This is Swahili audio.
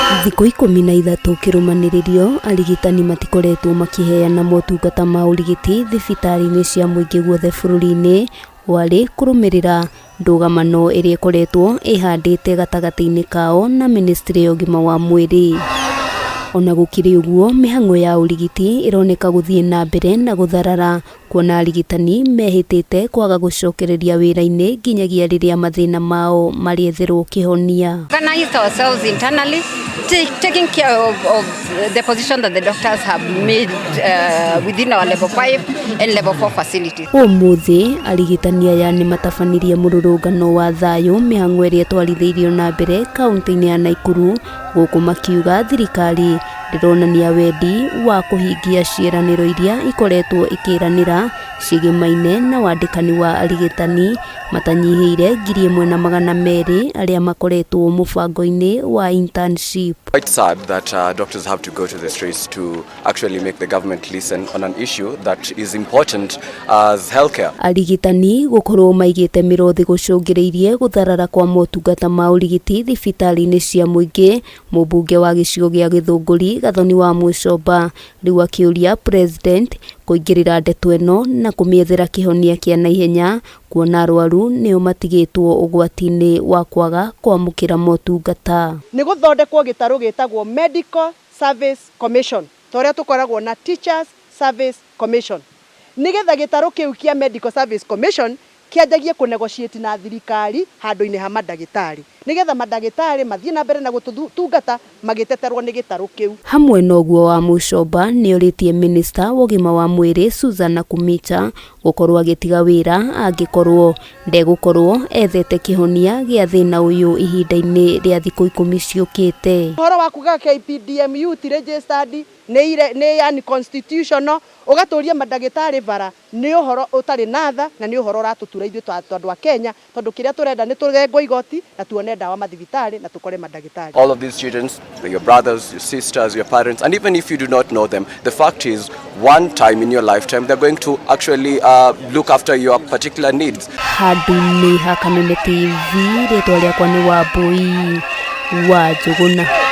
Thikũ 13 kĩrũmanĩrĩrio arigitani matikoretwo makiheana motungata ma ũrigiti thibitarĩ-inĩ cia mũingĩ guothe bũrũri-inĩ warĩ kũrũmĩrĩra ndũgamano ĩrĩa ĩkoretwo ĩhandĩte gatagatĩ-inĩ kao na ministry ya ũgima wa mwĩrĩ. Ona gũkĩrĩ ũguo, mĩhang'o ya ũrigiti ĩroneka gũthiĩ na mbere na gũtharara, kuona arigitani mehĩtĩte kwaga gũcokereria wĩra-inĩ nginyagia rĩrĩa mathĩna mao marietherwo kĩhonia. Organize ourselves internally, taking care of the position that the doctors have made within our level 5 and level 4 facilities. Ũmũthĩ arigitani aya nĩ matabanirie mũrũrũngano wa thayũ mĩhang'o ĩrĩa twarithĩirio na mbere kaunti-inĩ ya Nakuru, gũkũ makiuga thirikari ndĩronania wendi wa kũhingia ciĩranĩro iria ikoretwo ikĩranĩra ciĩgimaine na wandĩkani wa arigitani matanyihĩire 1,200 arĩa makoretwo mũbango-inĩ wa internship. Quite sad that doctors have to go to the streets to actually make the government listen on an issue that is important as healthcare. Arigitani gũkorwo maigĩte mĩrothi gũcũngĩrĩirie gũtharara kwa motungata ma ũrigiti thibitarĩ-inĩ cia mũingĩ. Mũmbunge wa gĩcigo gĩa Gĩthũngũri GATHONI wa MUCHOMBA rĩu akĩũria president kũingĩrĩra ndeto ĩno na kũmĩethera kĩhonia kĩa naihenya, kuona arwaru nĩo matigĩtwo ũgwati-inĩ wa kwaga kwamũkĩra motungata. Nĩ gũthondekwo gĩtarũ gĩtagwo Medical Service Commission, torĩa tũkoragwo na Teachers Service Commission. Nĩgetha gĩtarũ kĩu kĩa Medical Service Commission kĩanjagie kũnegotiate na thirikari handũ-inĩ ha mandagĩtarĩ, nĩgetha mandagĩtarĩ mathiĩ na mbere na gũtungata magĩteterwo nĩ gĩtarũ kĩu. Hamwe na ũguo wa MUCHOMBA nĩorĩtie minister wa ũgima wa mwĩrĩ Susan Nakhumicha gũkorwo agĩtiga wĩra angĩkorwo ndegũkorwo ethete kĩhonia gĩa thĩna ũyũ ihinda-inĩ rĩa thikũ 10 ciũkĩte. Ũhoro wa kuga KPDMU ti registered nĩ unconstitutional, ũgatũria mandagĩtarĩ bara, nĩ ũhoro ũtarĩ na tha na nĩ ũhoro ũratũtura ithuĩ andũ a Kenya, tondũ kĩrĩa tũrenda nĩ tũrengwo igoti na tuone ndawa mathibitarĩ na tukore mandagĩtarĩ. All of these students, your brothers, your sisters, your parents, and even if you do not know them, the fact is one time in your lifetime they're going to actually look after your particular needs. Handũ-inĩ ha Kameme TV, rĩtwa rĩakwa nĩ Wambui wa Njũgũna.